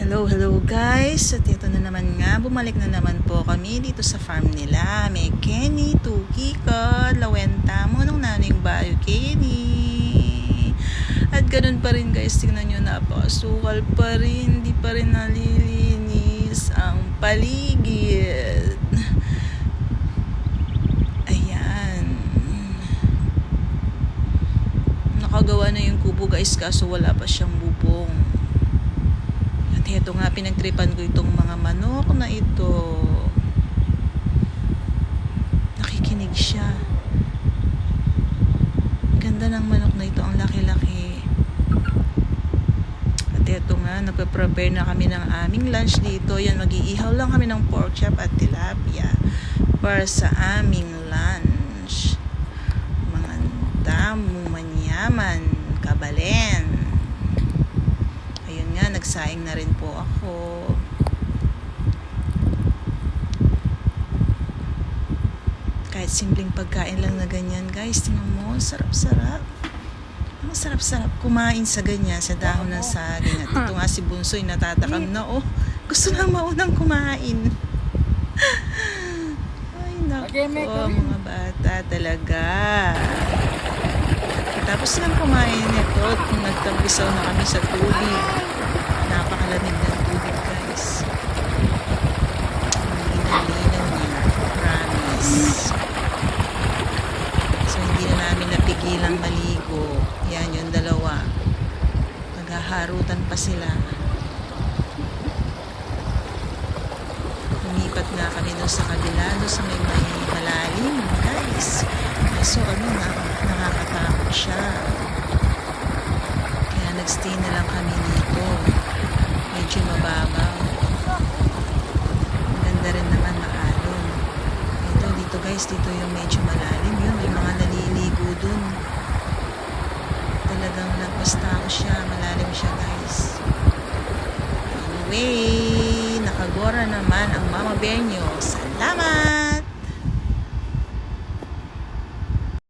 Hello guys. At ito na naman nga, bumalik na naman po kami dito sa farm nila. May Kenny, Tuki ka, Lawenta mo nung naning bayo, Kenny. At ganun pa rin guys, tingnan nyo, napakasukal pa rin, hindi pa rin nalilinis ang paligid. Ayan. Nakagawa na yung kubo guys, kaso wala pa siyang bubong. Ito nga, pinagtripan ko itong mga manok na ito. Nakikinig siya. Ganda ng manok na ito, ang laki-laki. At ito nga, nagpe-prepare na kami ng aming lunch dito. Yan, mag-iihaw lang kami ng pork chop at tilapia para sa aming lunch. Mga damo, manyaman, kabalen. Nagsaing na rin po ako. Kahit simpleng pagkain lang na ganyan guys, tingnan mo, sarap-sarap. Ang sarap-sarap kumain sa ganyan, sa dahon ng saging. At ito nga si Bunsoy natatakam na, oh, gusto lang maunang kumain. Ay naku, mga bata talaga. Tapos lang kumain nito at nagtampisaw na kami sa tubig. Napakalamig ng tubig guys. Linaw niya, promise. So hindi na namin napigilang maligo. Yan yung dalawa, naghaharutan pa sila. Lumipat nga kami doon sa kabila, doon sa may malalim guys. So nakakatakot siya, kaya nagstay na lang kami dito. Medyo mababaw, ganda rin naman, maalon. Dito guys, dito yung medyo malalim. Yun, may mga naliligo dun. Talagang nagpasta ko siya, malalim siya guys. Anyway, nakagora naman ang mama bear nyo. Salamat!